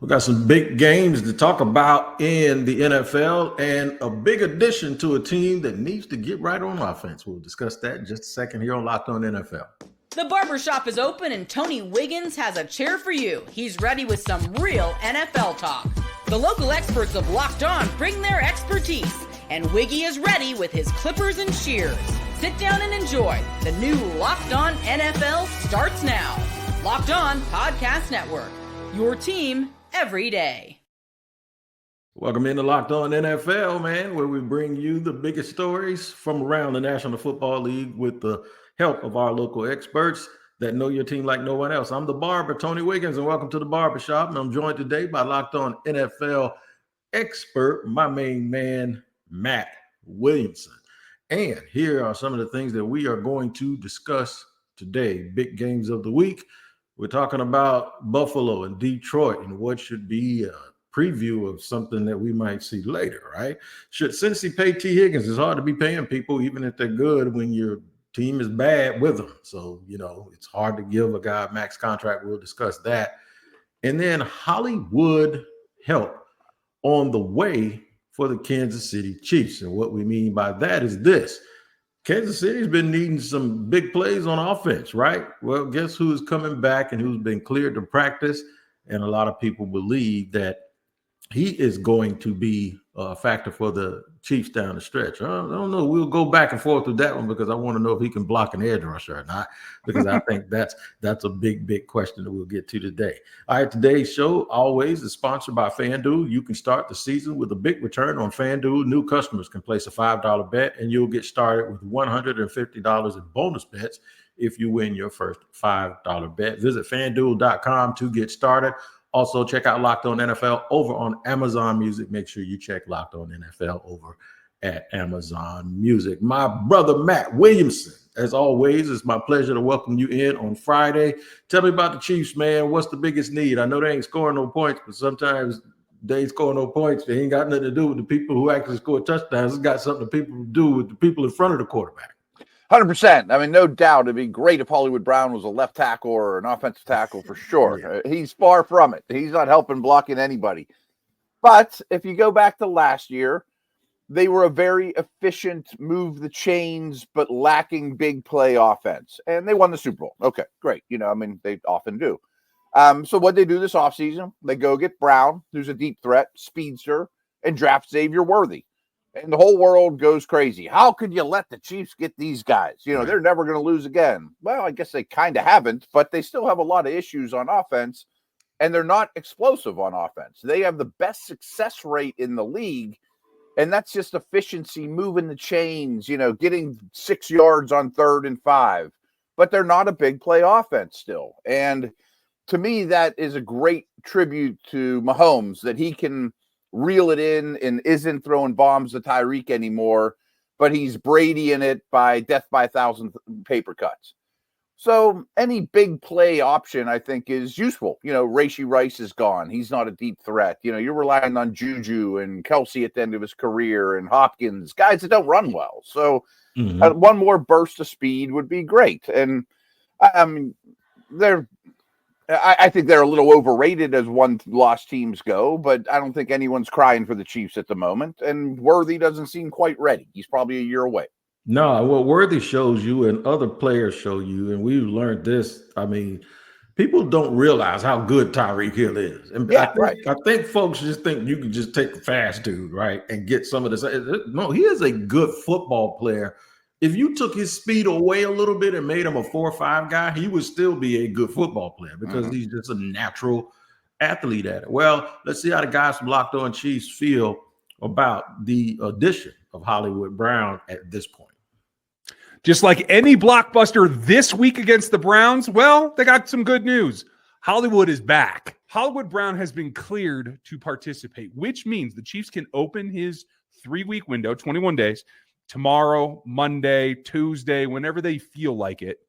We got some big games to talk about in the NFL and a big addition to a team that needs to get right on offense. We'll discuss that in just a second here on Locked On NFL. The barbershop is open and Tony Wiggins has a chair for you. He's ready with some real NFL talk. The local experts of Locked On bring their expertise, and Wiggy is ready with his clippers and shears. Sit down and enjoy. The new Locked On NFL starts now. Locked On Podcast Network. Your team every day. Welcome into Locked On NFL, man, where we bring you the biggest stories from around the National Football League with the help of our local experts that know your team like no one else. I'm the barber, Tony Wiggins, and welcome to the barbershop. And I'm joined today by Locked On NFL expert, my main man, Matt Williamson. And here are some of the things that we are going to discuss today. Big games of the week. We're talking about Buffalo and Detroit and what should be a preview of something that we might see later, right? Should Cincy pay T. Higgins? It's hard to be paying people, even if they're good, when your team is bad with them. So, it's hard to give a guy a max contract. We'll discuss that. And then Hollywood help on the way for the Kansas City Chiefs. And what we mean by that is this. Kansas City's been needing some big plays on offense, right? Well, guess who's coming back and who's been cleared to practice? And a lot of people believe that he is going to be a factor for the Chiefs down the stretch. I don't know. We'll go back and forth with that one because I want to know if he can block an edge rusher or not, because I think that's a big question that we'll get to today. All right, today's show always is sponsored by FanDuel. You can start the season with a big return on FanDuel. New customers can place a $5 bet, and you'll get started with $150 in bonus bets if you win your first $5 bet. Visit FanDuel.com to get started. Also, check out Locked On NFL over on Amazon Music. Make sure you check Locked On NFL over at Amazon Music. My brother, Matt Williamson, as always, it's my pleasure to welcome you in on Friday. Tell me about the Chiefs, man. What's the biggest need? I know they ain't scoring no points, but sometimes they ain't score no points. They ain't got nothing to do with the people who actually score touchdowns. It's got something to do with the people in front of the quarterback. 100%. I mean, no doubt it'd be great if Hollywood Brown was a left tackle or an offensive tackle for sure. Yeah. He's far from it. He's not helping blocking anybody. But if you go back to last year, they were a very efficient, move the chains, but lacking big play offense. And they won the Super Bowl. Okay, great. They often do. So what they do this offseason, they go get Brown, who's a deep threat, speedster, and draft Xavier Worthy. And the whole world goes crazy. How could you let the Chiefs get these guys? They're never going to lose again. Well, I guess they kind of haven't, but they still have a lot of issues on offense, and they're not explosive on offense. They have the best success rate in the league, and that's just efficiency, moving the chains, getting 6 yards on 3rd and 5. But they're not a big play offense still. And to me, that is a great tribute to Mahomes, that he can reel it in and isn't throwing bombs to Tyreek anymore, but he's Brady in it by death by 1,000 paper cuts. So any big play option, I think, is useful. Rashee Rice is gone. He's not a deep threat. You're relying on Juju and Kelsey at the end of his career and Hopkins, guys that don't run well. So one more burst of speed would be great. And I think they're a little overrated as one-loss teams go, but I don't think anyone's crying for the Chiefs at the moment. And Worthy doesn't seem quite ready. He's probably a year away. No, what Worthy shows you and other players show you, and we've learned this. I mean, people don't realize how good Tyreek Hill is. And yeah, I think folks just think you can just take a fast dude, right, and get some of this. No, he is a good football player. If you took his speed away a little bit and made him a 4-5 guy, he would still be a good football player because he's just a natural athlete at it. Well, let's see how the guys from Locked On Chiefs feel about the addition of Hollywood Brown at this point. Just like any blockbuster this week against the Browns, well, they got some good news. Hollywood is back. Hollywood Brown has been cleared to participate, which means the Chiefs can open his 3-week window, 21 days, tomorrow, Monday, Tuesday, whenever they feel like it.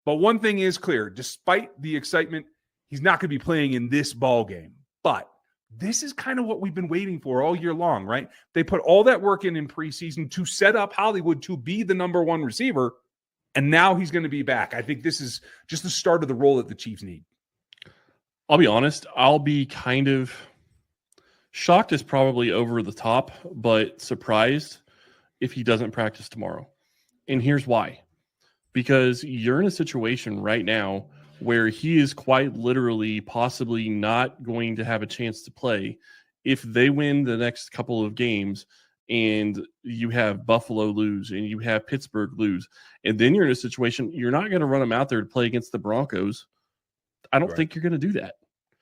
But one thing is clear, despite the excitement, he's not going to be playing in this ball game. But this is kind of what we've been waiting for all year long, right? They put all that work in preseason to set up Hollywood to be the number one receiver, and now he's going to be back. I think this is just the start of the role that the Chiefs need. I'll be honest. I'll be kind of shocked is probably over the top, but surprised if he doesn't practice tomorrow. And here's why. Because you're in a situation right now where he is quite literally possibly not going to have a chance to play if they win the next couple of games and you have Buffalo lose and you have Pittsburgh lose. And then you're in a situation, you're not going to run him out there to play against the Broncos. I don't think you're going to do that.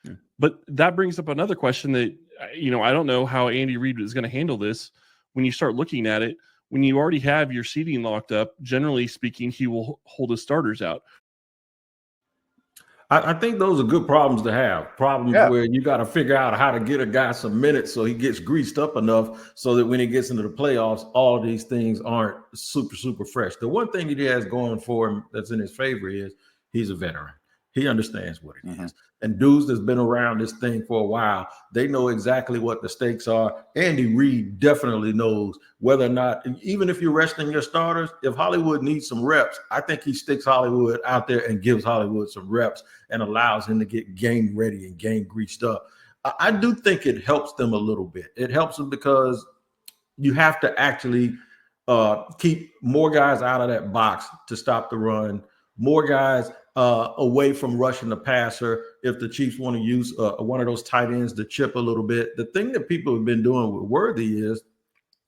Yeah. But that brings up another question that, I don't know how Andy Reid is going to handle this. When you start looking at it, when you already have your seating locked up, generally speaking, he will hold his starters out. I think those are good problems to have. Problems where you got to figure out how to get a guy some minutes so he gets greased up enough so that when he gets into the playoffs, all of these things aren't super, super fresh. The one thing he has going for him that's in his favor is he's a veteran. He understands what it is. And dudes that's been around this thing for a while, they know exactly what the stakes are. Andy Reid definitely knows whether or not, even if you're resting your starters, if Hollywood needs some reps, I think he sticks Hollywood out there and gives Hollywood some reps and allows him to get game ready and game greased up. I do think it helps them a little bit. It helps them because you have to actually keep more guys out of that box to stop the run, more guys away from rushing the passer if the Chiefs want to use one of those tight ends to chip a little bit. The thing that people have been doing with Worthy is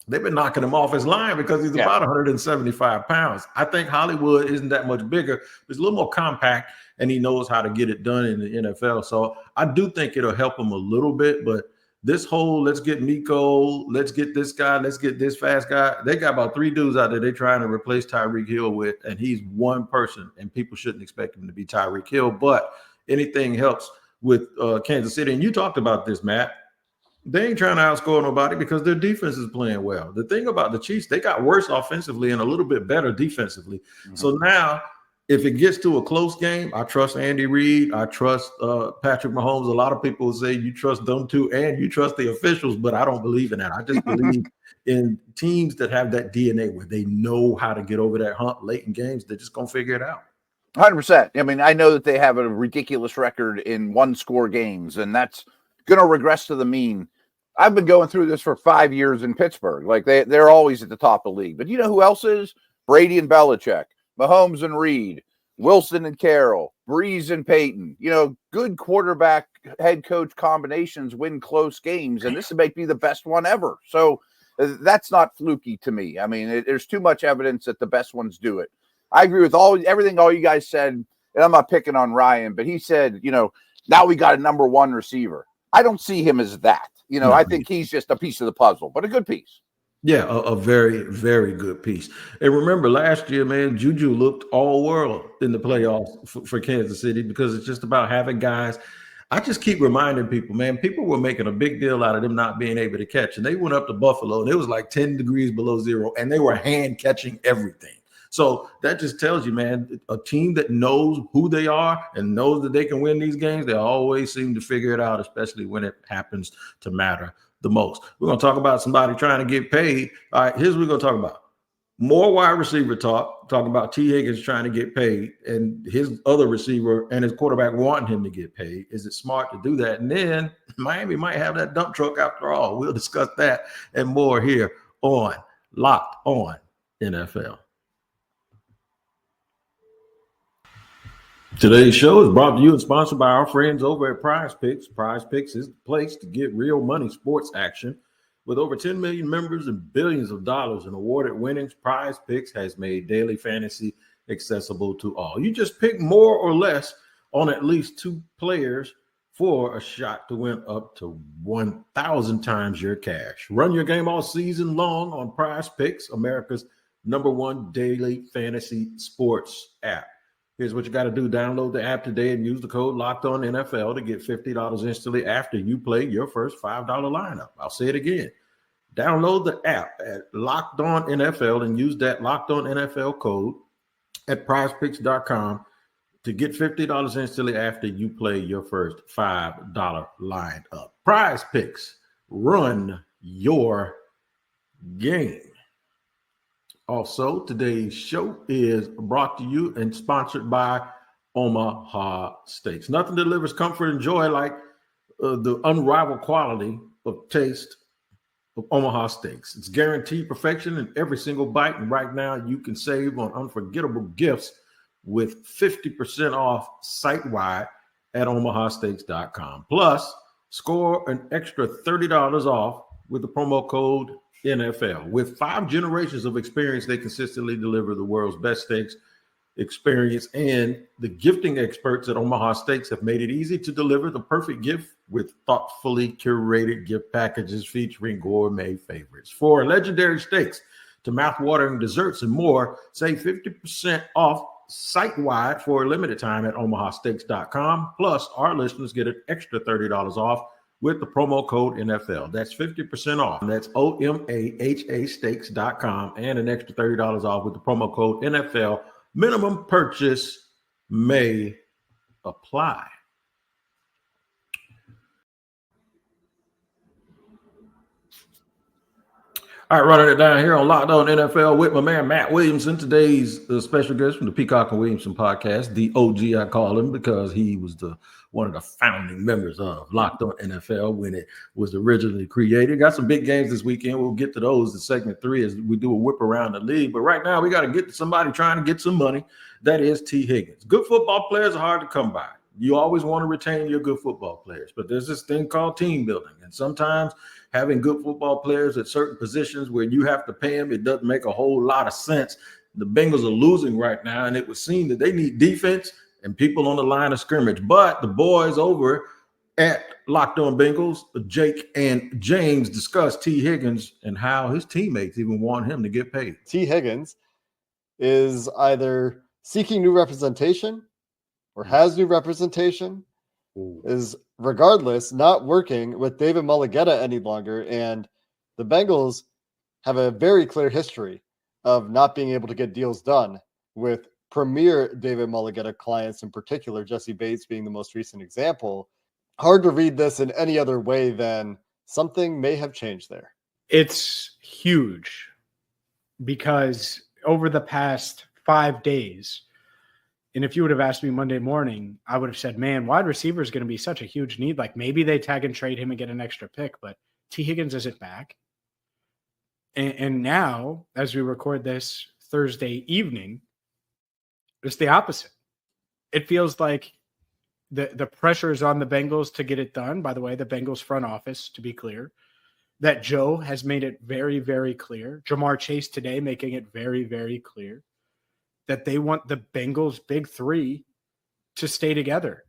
they've been knocking him off his line because he's about 175 pounds. I think Hollywood isn't that much bigger. He's a little more compact, and he knows how to get it done in the NFL. So I do think it'll help him a little bit, but this whole let's get Miko, let's get this guy, let's get this fast guy. They got about 3 dudes out there they're trying to replace Tyreek Hill with, and he's one person, and people shouldn't expect him to be Tyreek Hill. But anything helps with Kansas City. And you talked about this, Matt. They ain't trying to outscore nobody because their defense is playing well. The thing about the Chiefs, they got worse offensively and a little bit better defensively. So now, if it gets to a close game, I trust Andy Reid. I trust Patrick Mahomes. A lot of people say you trust them too, and you trust the officials, but I don't believe in that. I just believe in teams that have that DNA where they know how to get over that hump late in games. They're just going to figure it out. 100%. I mean, I know that they have a ridiculous record in one-score games, and that's going to regress to the mean. I've been going through this for 5 years in Pittsburgh. Like, they're always at the top of the league. But you know who else is? Brady and Belichick. Mahomes and Reed, Wilson and Carroll, Breeze and Peyton. Good quarterback head coach combinations win close games, and this might be the best one ever. So that's not fluky to me. I mean, there's too much evidence that the best ones do it. I agree with everything all you guys said, and I'm not picking on Ryan, but he said, now we got a number 1 receiver. I don't see him as that. I think he's just a piece of the puzzle, but a good piece. Yeah, a very, very good piece. And remember, last year, man, Juju looked all world in the playoffs for Kansas City because it's just about having guys. I just keep reminding people, man, people were making a big deal out of them not being able to catch. And they went up to Buffalo, and it was like 10 degrees below zero, and they were hand catching everything. So that just tells you, man, a team that knows who they are and knows that they can win these games, they always seem to figure it out, especially when it happens to matter the most. We're going to talk about somebody trying to get paid. All right, here's what we're going to talk about. More wide receiver talk, talking about T. Higgins trying to get paid and his other receiver and his quarterback wanting him to get paid. Is it smart to do that? And then Miami might have that dump truck after all. We'll discuss that and more here on Locked On NFL. Today's show is brought to you and sponsored by our friends over at Prize Picks. Prize Picks is the place to get real money sports action. With over 10 million members and billions of dollars in awarded winnings, Prize Picks has made daily fantasy accessible to all. You just pick more or less on at least 2 players for a shot to win up to 1,000 times your cash. Run your game all season long on Prize Picks, America's #1 daily fantasy sports app. Here's what you got to do. Download the app today and use the code LOCKEDONNFL to get $50 instantly after you play your first $5 lineup. I'll say it again. Download the app at Locked On NFL and use that Locked On NFL code at prizepicks.com to get $50 instantly after you play your first $5 lineup. Prize Picks, run your game. Also, today's show is brought to you and sponsored by Omaha Steaks. Nothing delivers comfort and joy like the unrivaled quality of taste of Omaha Steaks. It's guaranteed perfection in every single bite. And right now you can save on unforgettable gifts with 50% off site-wide at omahasteaks.com. Plus, score an extra $30 off with the promo code NFL. With 5 generations of experience, they consistently deliver the world's best steaks experience, and the gifting experts at Omaha Steaks have made it easy to deliver the perfect gift with thoughtfully curated gift packages featuring gourmet favorites. For legendary steaks to mouth-watering desserts and more, save 50% off site-wide for a limited time at omahasteaks.com. Plus, our listeners get an extra $30 off with the promo code NFL. That's 50% off. That's OMAHA steaks.com and an extra $30 off with the promo code NFL. Minimum purchase may apply. All right, running it down here on Locked On NFL with my man Matt Williamson. Today's special guest from the Peacock and Williamson podcast, the OG I call him because he was one of the founding members of Locked On NFL when it was originally created. Got some big games this weekend. We'll get to those in segment 3 as we do a whip around the league. But right now we got to get to somebody trying to get some money. That is T. Higgins. Good football players are hard to come by. You always want to retain your good football players, but there's this thing called team building. And sometimes having good football players at certain positions where you have to pay them, it doesn't make a whole lot of sense. The Bengals are losing right now, and it would seem that they need defense and people on the line of scrimmage. But the boys over at Locked On Bengals, Jake and James, discussed T. Higgins and how his teammates even want him to get paid. T. Higgins is either seeking new representation or has new representation, is regardless not working with David Mulligetta any longer. And the Bengals have a very clear history of not being able to get deals done with premier David Mulligetta clients, in particular, Jesse Bates being the most recent example. Hard to read this in any other way than something may have changed there. It's huge because over the past 5 days, and if you would have asked me Monday morning, I would have said, man, wide receiver is going to be such a huge need. Like maybe they tag and trade him and get an extra pick, but T. Higgins isn't back. And now, as we record this Thursday evening, it's the opposite. It feels like the pressure is on the Bengals to get it done. By the way, the Bengals front office, to be clear, that Joe has made it very, very clear. Jamar Chase today making it very, very clear that they want the Bengals' big 3 to stay together.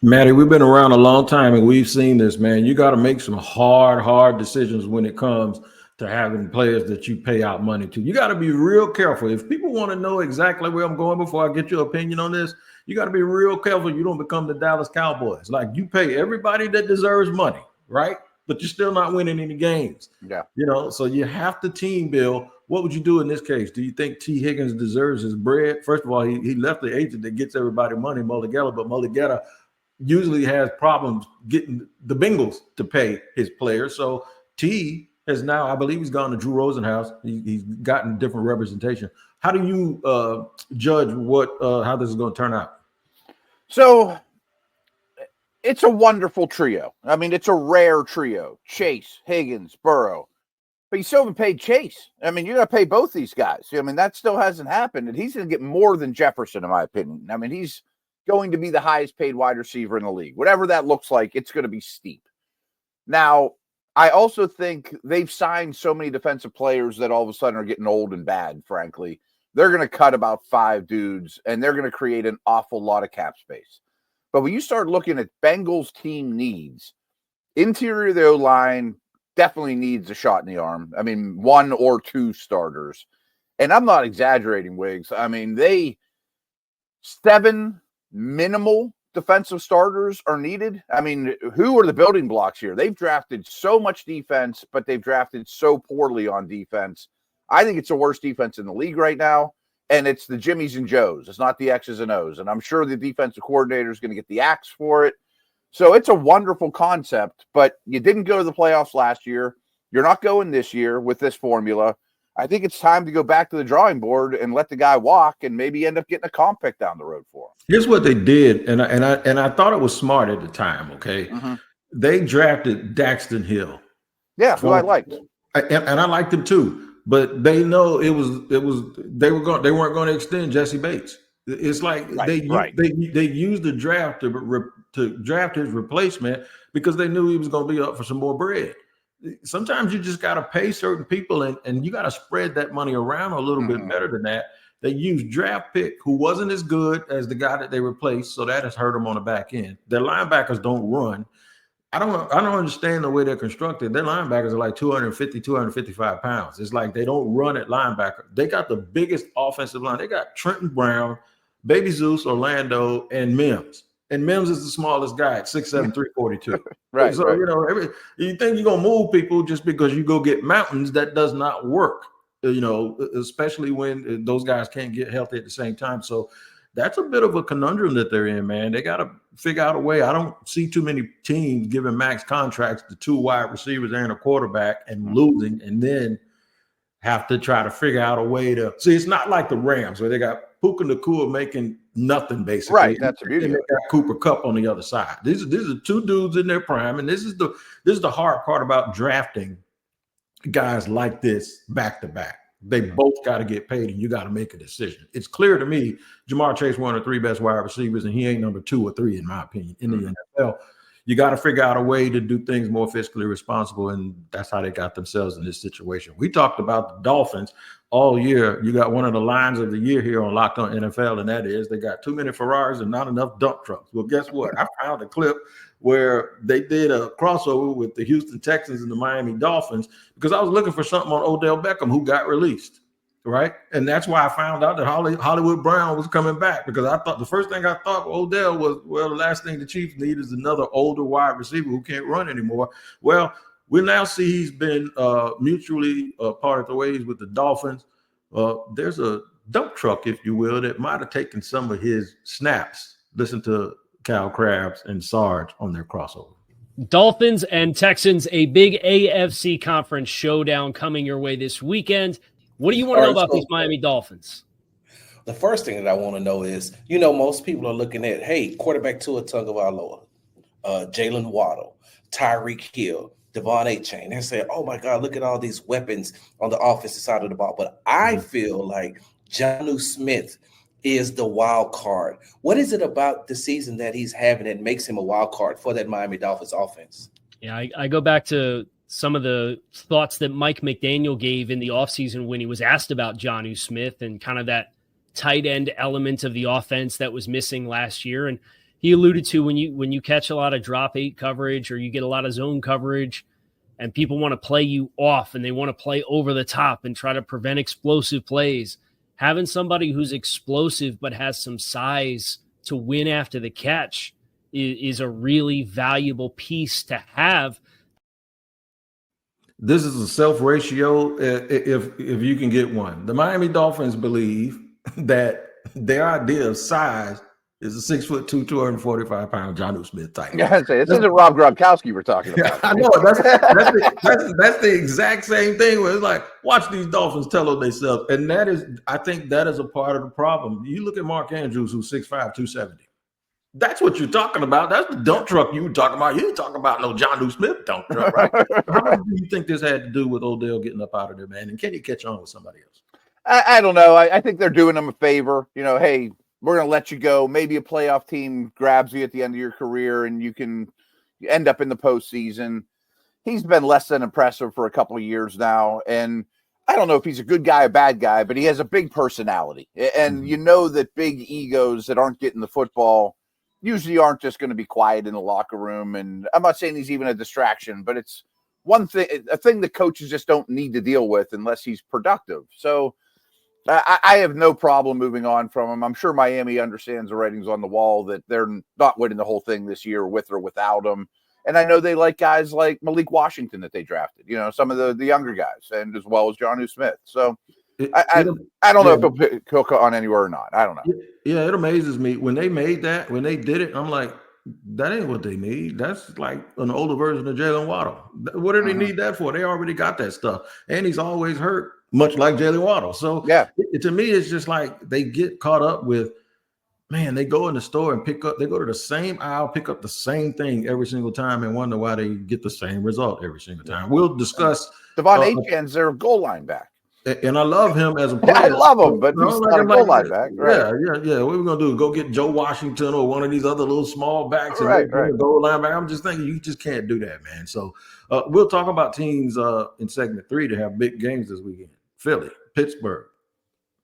Matty, we've been around a long time and we've seen this, man. You got to make some hard decisions when it comes to having players that you pay out money to. You got to be real careful. If people want to know exactly where I'm going before I get your opinion on this, you got to be real careful you don't become the Dallas Cowboys. Like you pay everybody that deserves money, right? But you're still not winning any games. Yeah. So you have to team build. What would you do in this case? Do you think T. Higgins deserves his bread? First of all, he left the agent that gets everybody money, Mulligetta, but Mulligetta usually has problems getting the Bengals to pay his players. So T has now, I believe he's gone to Drew Rosenhaus. He's gotten different representation. How do you judge how this is going to turn out? So it's a wonderful trio. I mean, it's a rare trio. Chase, Higgins, Burrow. But you still haven't paid Chase. I mean, you got to pay both these guys. I mean, that still hasn't happened. And he's going to get more than Jefferson, in my opinion. I mean, he's going to be the highest paid wide receiver in the league. Whatever that looks like, it's going to be steep. Now, I also think they've signed so many defensive players that all of a sudden are getting old and bad, frankly. They're going to cut about 5 dudes, and they're going to create an awful lot of cap space. But when you start looking at Bengals team needs, interior of the O-line definitely needs a shot in the arm. I mean, 1 or 2 starters. And I'm not exaggerating, Wiggs. I mean, 7 minimal defensive starters are needed. I mean, who are the building blocks here? They've drafted so much defense, but they've drafted so poorly on defense. I think it's the worst defense in the league right now. And it's the Jimmies and Joes. It's not the X's and O's. And I'm sure the defensive coordinator is going to get the axe for it. So it's a wonderful concept, but you didn't go to the playoffs last year. You're not going this year with this formula. I think it's time to go back to the drawing board and let the guy walk and maybe end up getting a comp pick down the road for him. Here's what they did, and I thought it was smart at the time. Okay, they drafted Daxton Hill. Yeah, who I liked, and I liked him too. But they know they weren't going to extend Jesse Bates. It's like they used the draft to draft his replacement because they knew he was going to be up for some more bread. Sometimes you just got to pay certain people and you got to spread that money around a little bit better than that. They used draft pick who wasn't as good as the guy that they replaced, so that has hurt them on the back end. Their linebackers don't run. I don't understand the way they're constructed. Their linebackers are like 250, 255 pounds. It's like they don't run at linebacker. They got the biggest offensive line. They got Trenton Brown, Baby Zeus, Orlando, and Mims. And Mims is the smallest guy at 6'7", 342. Right. So, you think you're going to move people just because you go get mountains. That does not work, especially when those guys can't get healthy at the same time. So that's a bit of a conundrum that they're in, man. They got to figure out a way. I don't see too many teams giving max contracts to 2 wide receivers and a quarterback and losing, and then have to try to figure out a way to see. It's not like the Rams where they got Puka Nacua making nothing basically. Right, that's the beauty. And they got Cooper Kupp on the other side. These are 2 dudes in their prime, and this is the hard part about drafting guys like this back to back. They both got to get paid, and you got to make a decision. It's clear to me Jamar Chase one of the 3 best wide receivers, and he ain't number 2 or 3 in my opinion in the NFL. You got to figure out a way to do things more fiscally responsible, and that's how they got themselves in this situation. We talked about the Dolphins all year. You got one of the lines of the year here on Locked On NFL, and that is they got too many Ferraris and not enough dump trucks. Well, guess what? I found a clip where they did a crossover with the Houston Texans and the Miami Dolphins because I was looking for something on Odell Beckham who got released. Right. And that's why I found out that Hollywood Brown was coming back, because I thought the first thing I thought Odell was, well, the last thing the Chiefs need is another older wide receiver who can't run anymore. Well, we now see he's been mutually parted the ways with the Dolphins. There's a dump truck, if you will, that might have taken some of his snaps. Listen to Cal Krabs and Sarge on their crossover. Dolphins and Texans, a big AFC conference showdown coming your way this weekend. What do you want to know about these Miami Dolphins? The first thing that I want to know is, most people are looking at, hey, quarterback Tua Tagovailoa, Jalen Waddle, Tyreek Hill, Devon A-Chain. They say, oh, my God, look at all these weapons on the offensive side of the ball. But I feel like Jonnu Smith is the wild card. What is it about the season that he's having that makes him a wild card for that Miami Dolphins offense? Yeah, I go back to some of the thoughts that Mike McDaniel gave in the offseason when he was asked about Jonnu Smith and kind of that tight end element of the offense that was missing last year. And he alluded to when you catch a lot of drop 8 coverage or you get a lot of zone coverage and people want to play you off and they want to play over the top and try to prevent explosive plays, having somebody who's explosive but has some size to win after the catch is a really valuable piece to have. This is a self ratio if you can get one. The Miami Dolphins believe that their idea of size is a 6'2", 245-pound Jonnu Smith type. Yeah, this isn't Rob Gronkowski we're talking about. I know that's the exact same thing. Where it's like, watch these Dolphins tell on themselves, and I think that is a part of the problem. You look at Mark Andrews, who's 6'5", 270. That's what you're talking about. That's the dump truck you were talking about. You ain't talking about no Jonnu Smith dump truck, right? How much do you think this had to do with Odell getting up out of there, man? And can he catch on with somebody else? I don't know. I think they're doing him a favor. Hey, we're going to let you go. Maybe a playoff team grabs you at the end of your career and you can end up in the postseason. He's been less than impressive for a couple of years now. And I don't know if he's a good guy or bad guy, but he has a big personality. And you know that big egos that aren't getting the football usually aren't just going to be quiet in the locker room. And I'm not saying he's even a distraction, but it's a thing that coaches just don't need to deal with unless he's productive. So I have no problem moving on from him. I'm sure Miami understands the writings on the wall that they're not winning the whole thing this year with or without him. And I know they like guys like Malik Washington that they drafted, some of the younger guys, and as well as Jonnu Smith. So I don't know if he'll cut on anywhere or not. I don't know. Yeah, it amazes me when they did it. I'm like, that ain't what they need. That's like an older version of Jalen Waddle. What do they need that for? They already got that stuff, and he's always hurt much like Jalen Waddle. So Yeah. to me, it's just like they get caught up with, man, they go in the store and they go to the same aisle, pick up the same thing every single time and wonder why they get the same result every single time. We'll discuss. Devon Achan's their goal line back. And I love him as a player. I love him, but he's not a goal line back. Right. Yeah. What are we going to do? Go get Joe Washington or one of these other little small backs and right. goal line back? I'm just thinking you just can't do that, man. So we'll talk about teams in segment 3 to have big games this weekend. Philly, Pittsburgh.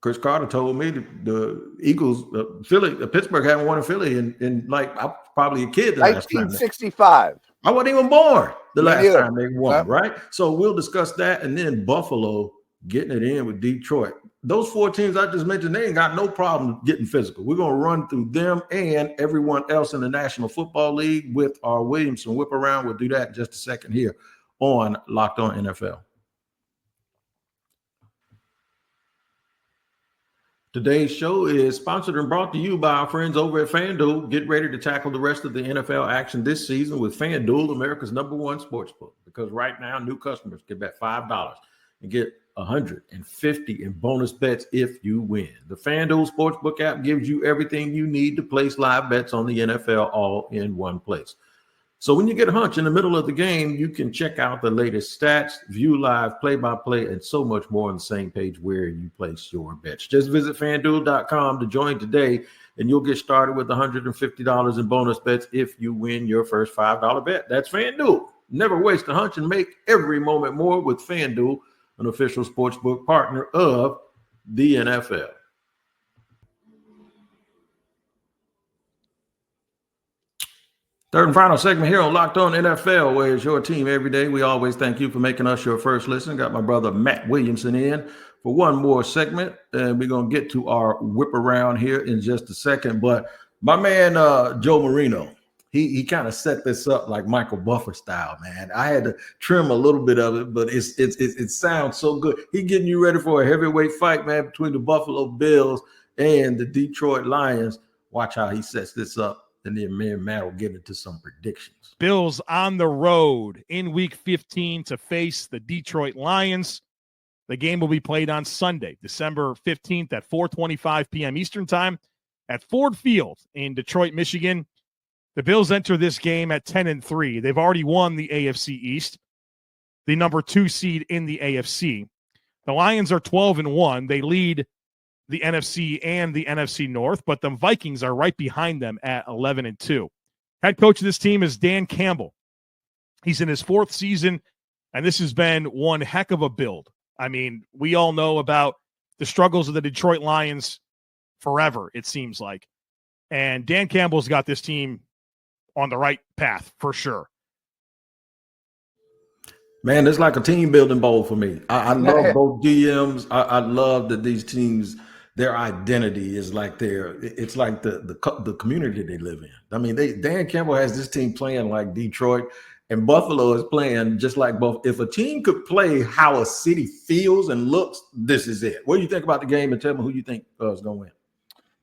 Chris Carter told me the Eagles, Pittsburgh haven't won in Philly in like I'm probably a kid. 1965. I wasn't even born the last time they won, Huh? right? So we'll discuss that, and then Buffalo getting it in with Detroit. Those 4 teams I just mentioned, they ain't got no problem getting physical. We're going to run through them and everyone else in the National Football League with our Williamson whip around. We'll do that in just a second here on Locked On NFL. Today's show is sponsored and brought to you by our friends over at FanDuel. Get ready to tackle the rest of the NFL action this season with FanDuel, America's #1 sportsbook. Because right now, new customers can bet $5 and get $150 in bonus bets if you win. The FanDuel Sportsbook app gives you everything you need to place live bets on the NFL all in one place. So when you get a hunch in the middle of the game, you can check out the latest stats, view live play-by-play, and so much more on the same page where you place your bets. Just visit FanDuel.com to join today, and you'll get started with $150 in bonus bets if you win your first $5 bet. That's FanDuel. Never waste a hunch and make every moment more with FanDuel, an official sportsbook partner of the NFL. Third and final segment here on Locked On NFL, where it's your team every day. We always thank you for making us your first listen. Got my brother Matt Williamson in for one more segment, and we're going to get to our whip around here in just a second. But my man Joe Marino, he kind of set this up like Michael Buffer style, man. I had to trim a little bit of it, but it sounds so good. He getting you ready for a heavyweight fight, man, between the Buffalo Bills and the Detroit Lions. Watch how he sets this up. And then me and Matt will get into some predictions. Bills on the road in Week 15 to face the Detroit Lions. The game will be played on Sunday, December 15th at 4:25 p.m. Eastern Time at Ford Field in Detroit, Michigan. The Bills enter this game at 10-3. They've already won the AFC East, the number 2 seed in the AFC. The Lions are 12-1. They lead the NFC and the NFC North, but the Vikings are right behind them at 11-2. Head coach of this team is Dan Campbell. He's in his 4th season, and this has been one heck of a build. I mean, we all know about the struggles of the Detroit Lions forever, it seems like. And Dan Campbell's got this team on the right path for sure. Man, it's like a team building bowl for me. I love both DMs. I love that these teams, their identity is like it's like the community they live in. I mean, Dan Campbell has this team playing like Detroit, and Buffalo is playing just like both. If a team could play how a city feels and looks, this is it. What do you think about the game, and tell me who you think is going to win?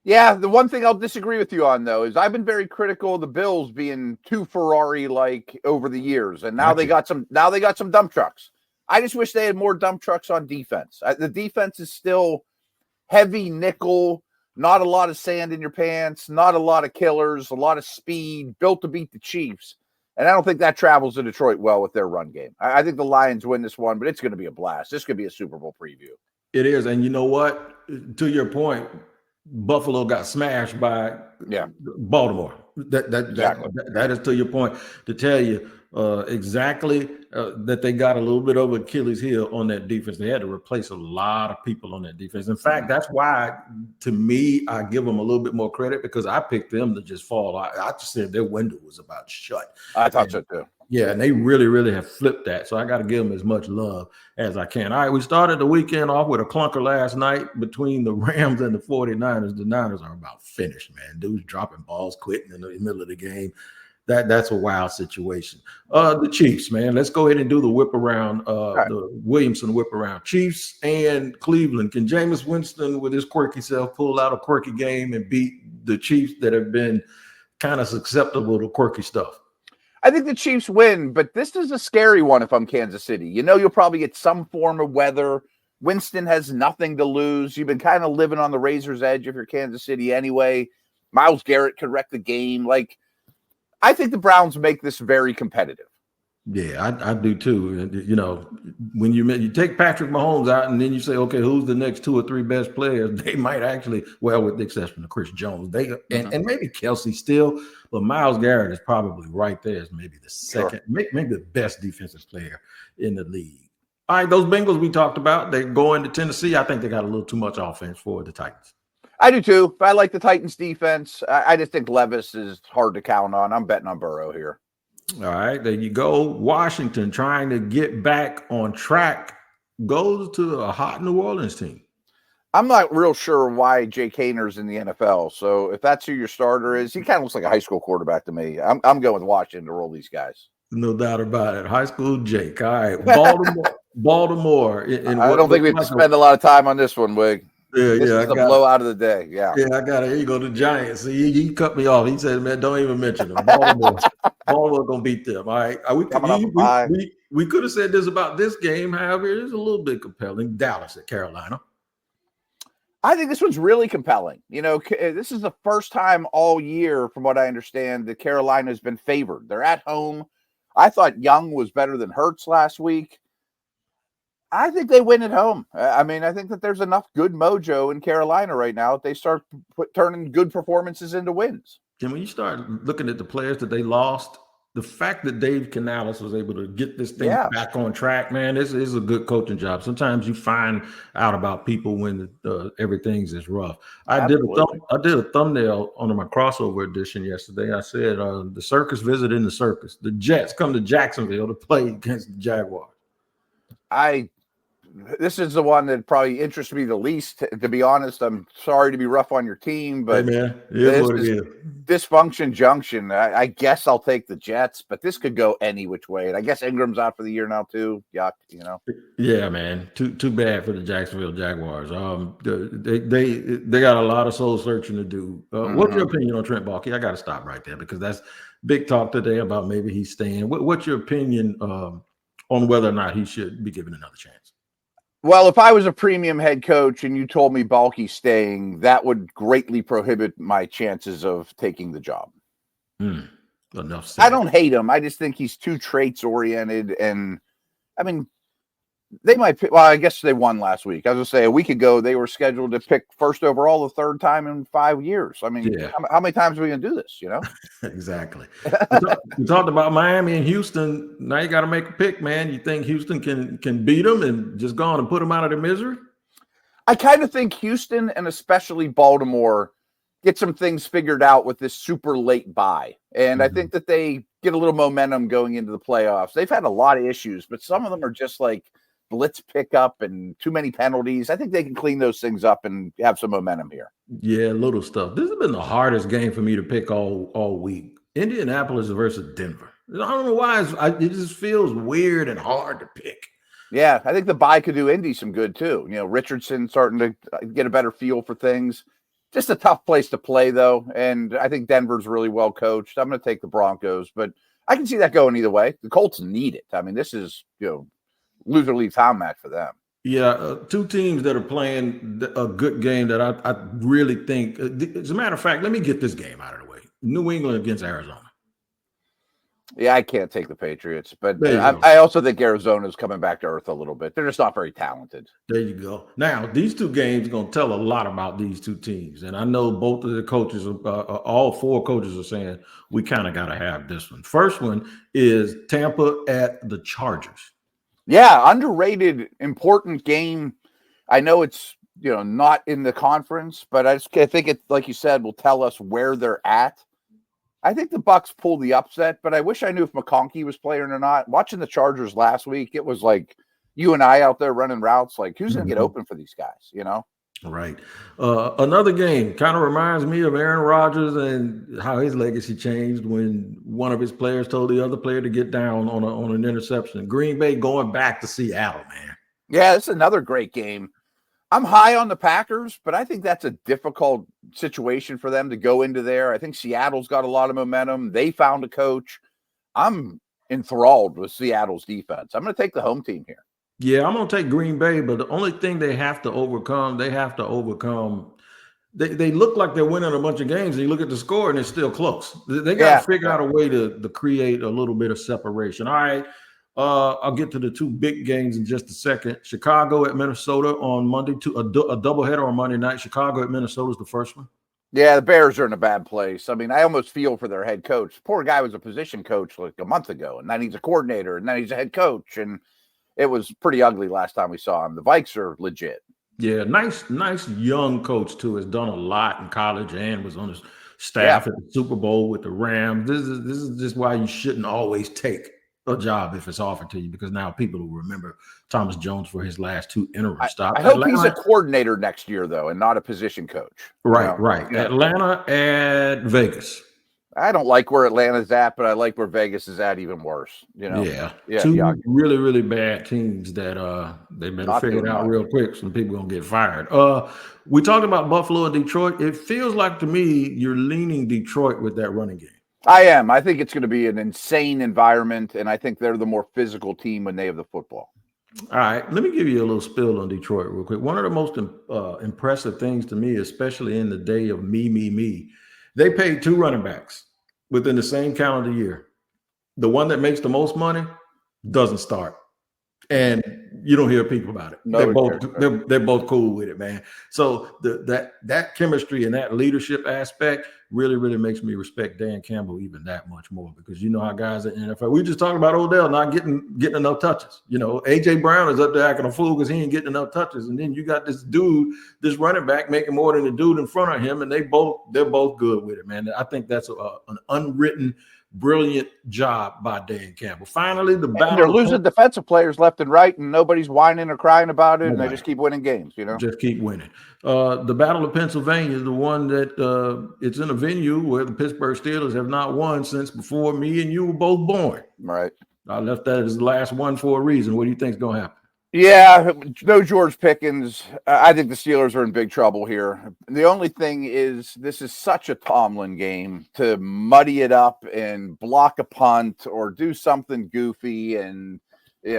Yeah, the one thing I'll disagree with you on, though, is I've been very critical of the Bills being too Ferrari-like over the years, and now they got some dump trucks. I just wish they had more dump trucks on defense. The defense is still heavy nickel, not a lot of sand in your pants, not a lot of killers, a lot of speed, built to beat the Chiefs. And I don't think that travels to Detroit well with their run game. I think the Lions win this one, but it's going to be a blast. This could be a Super Bowl preview. It is, and you know what? To your point, Buffalo got smashed by Baltimore. That is to your point, to tell you exactly that they got a little bit over Achilles' heel on that defense. They had to replace a lot of people on that defense. In fact, that's why, to me, I give them a little bit more credit, because I picked them to just fall. I just said their window was about shut. I thought so too. Yeah, and they really, really have flipped that. So I got to give them as much love as I can. All right, we started the weekend off with a clunker last night between the Rams and the 49ers. The Niners are about finished, man. Dudes dropping balls, quitting in the middle of the game. That's a wild situation. The Chiefs, man. Let's go ahead and do the whip around, the Williamson whip around. Chiefs and Cleveland. Can Jameis Winston, with his quirky self, pull out a quirky game and beat the Chiefs that have been kind of susceptible to quirky stuff? I think the Chiefs win, but this is a scary one if I'm Kansas City. You know, you'll probably get some form of weather. Winston has nothing to lose. You've been kind of living on the razor's edge if you're Kansas City anyway. Myles Garrett could wreck the game. Like, I think the Browns make this very competitive. Yeah, I do too. You know, when you take Patrick Mahomes out and then you say, okay, who's the next 2 or 3 best players? They might actually, well, with the exception of Chris Jones, and maybe Kelsey still, but Myles Garrett is probably right there as maybe the second, maybe the best defensive player in the league. All right, those Bengals we talked about, they go into Tennessee. I think they got a little too much offense for the Titans. I do too, but I like the Titans defense. I just think Levis is hard to count on. I'm betting on Burrow here. All right, there you go. Washington trying to get back on track goes to a hot New Orleans team. I'm not real sure why Jake Hayner's in the NFL. So if that's who your starter is, he kind of looks like a high school quarterback to me. I'm going with Washington to roll these guys. No doubt about it. High school Jake. All right, Baltimore. I don't think we have to spend a lot of time on this one, Wig. This is the blowout of the day. Yeah, I got it. Here you go, the Giants. See, he cut me off. He said, "Man, don't even mention them." Baltimore gonna beat them. All right. We could have said this about this game. However, it is a little bit compelling. Dallas at Carolina. I think this one's really compelling. You know, this is the first time all year, from what I understand, that Carolina has been favored. They're at home. I thought Young was better than Hurts last week. I think they win at home. I mean, I think that there's enough good mojo in Carolina right now that they start turning good performances into wins. And when you start looking at the players that they lost, the fact that Dave Canales was able to get this thing back on track, man, this is a good coaching job. Sometimes you find out about people when everything's is rough. I did a thumbnail on my crossover edition yesterday. I said the circus visiting the circus. The Jets come to Jacksonville to play against the Jaguars. This is the one that probably interests me the least, to be honest. I'm sorry to be rough on your team, but hey man, this is dysfunction junction. I guess I'll take the Jets, but this could go any which way. And I guess Ingram's out for the year now too. Yuck, you know. Yeah, man. Too bad for the Jacksonville Jaguars. They got a lot of soul searching to do. What's your opinion on Trent Baalke? I got to stop right there because that's big talk today about maybe he's staying. What's your opinion on whether or not he should be given another chance? Well, if I was a premium head coach and you told me Baalke's staying, that would greatly prohibit my chances of taking the job. Enough said. I don't hate him. I just think he's too traits oriented. And I mean, they might pick, well, I guess they won last week. I was going to say a week ago, they were scheduled to pick first overall the third time in 5 years. I mean, how many times are we going to do this, you know? Exactly. We talked about Miami and Houston. Now you got to make a pick, man. You think Houston can beat them and just go on and put them out of their misery? I kind of think Houston and especially Baltimore get some things figured out with this super late bye. And I think that they get a little momentum going into the playoffs. They've had a lot of issues, but some of them are just like blitz pickup and too many penalties. I think they can clean those things up and have some momentum here. Yeah, little stuff. This has been the hardest game for me to pick all week. Indianapolis versus Denver. I don't know why. It just feels weird and hard to pick. Yeah, I think the bye could do Indy some good too. You know, Richardson starting to get a better feel for things. Just a tough place to play, though. And I think Denver's really well coached. I'm going to take the Broncos, but I can see that going either way. The Colts need it. I mean, this is, loser leaves home match for them. Yeah, two teams that are playing a good game that I really think. As a matter of fact, let me get this game out of the way. New England against Arizona. Yeah, I can't take the Patriots, but I also think Arizona's coming back to earth a little bit. They're just not very talented. There you go. Now, these two games are going to tell a lot about these two teams. And I know both of the coaches, all 4 coaches are saying we kind of got to have this one. First one is Tampa at the Chargers. Yeah, underrated, important game. I know it's, not in the conference, but I think it, like you said, will tell us where they're at. I think the Bucs pulled the upset, but I wish I knew if McConkey was playing or not. Watching the Chargers last week, it was like you and I out there running routes. Like, who's going to get open for these guys, Right. Another game kind of reminds me of Aaron Rodgers and how his legacy changed when one of his players told the other player to get down on an interception. Green Bay going back to Seattle, man. Yeah, it's another great game. I'm high on the Packers, but I think that's a difficult situation for them to go into there. I think Seattle's got a lot of momentum. They found a coach. I'm enthralled with Seattle's defense. I'm going to take the home team here. Yeah, I'm gonna take Green Bay, but the only thing they have to overcome, they look like they're winning a bunch of games, and you look at the score and it's still close. They got to figure out a way to create a little bit of separation. All right. I'll get to the two big games in just a second. Chicago at Minnesota on Monday, a doubleheader on Monday night. Chicago at Minnesota is the first one. Yeah, the Bears are in a bad place. I mean, I almost feel for their head coach. Poor guy was a position coach like a month ago, and then he's a coordinator, and then he's a head coach, and it was pretty ugly last time we saw him. The Vikes are legit. Yeah, nice young coach too. Has done a lot in college and was on his staff at the Super Bowl with the Rams. This is just why you shouldn't always take a job if it's offered to you, because now people will remember Thomas Jones for his last two interim stops. I hope he's a coordinator next year though, and not a position coach. Right. Yeah. Atlanta at Vegas. I don't like where Atlanta's at, but I like where Vegas is at even worse. Yeah. Two really, really bad teams that they better figure it out real quick. Some people gonna get fired. We talked about Buffalo and Detroit. It feels like to me you're leaning Detroit with that running game. I am. I think it's going to be an insane environment, and I think they're the more physical team when they have the football. All right, let me give you a little spill on Detroit real quick. One of the most impressive things to me, especially in the day of me, they paid two running backs within the same calendar year. The one that makes the most money doesn't start, and you don't hear people about it. They're both cool with it, man. So that chemistry and that leadership aspect really, really makes me respect Dan Campbell even that much more, because you know how guys in the NFL, we just talking about Odell not getting enough touches. AJ Brown is up there acting a fool because he ain't getting enough touches, and then you got this dude, this running back making more than the dude in front of him, and they're both good with it, man. I think that's an unwritten brilliant job by Dan Campbell. Finally, the battle. They're losing defensive players left and right, and nobody's whining or crying about it, and they just keep winning games, Just keep winning. The Battle of Pennsylvania is the one that it's in a venue where the Pittsburgh Steelers have not won since before me and you were both born. Right. I left that as the last one for a reason. What do you think is going to happen? Yeah, no George Pickens. I think the Steelers are in big trouble here. The only thing is, this is such a Tomlin game to muddy it up and block a punt or do something goofy, and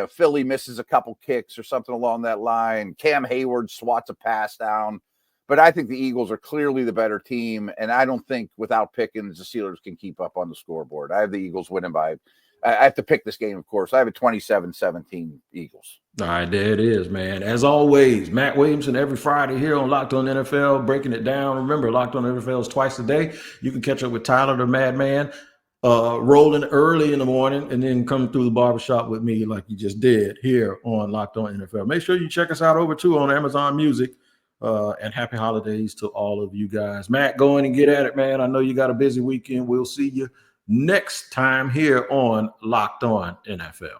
Philly misses a couple kicks or something along that line. Cam Hayward swats a pass down. But I think the Eagles are clearly the better team, and I don't think without Pickens, the Steelers can keep up on the scoreboard. I have the Eagles winning by I have to pick this game, of course. I have a 27-17 Eagles. All right, there it is, man. As always, Matt Williamson every Friday here on Locked On NFL, breaking it down. Remember, Locked On NFL is twice a day. You can catch up with Tyler the Madman, rolling early in the morning, and then come through the barbershop with me like you just did here on Locked On NFL. Make sure you check us out over, too, on Amazon Music. And happy holidays to all of you guys. Matt, go in and get at it, man. I know you got a busy weekend. We'll see you next time here on Locked On NFL.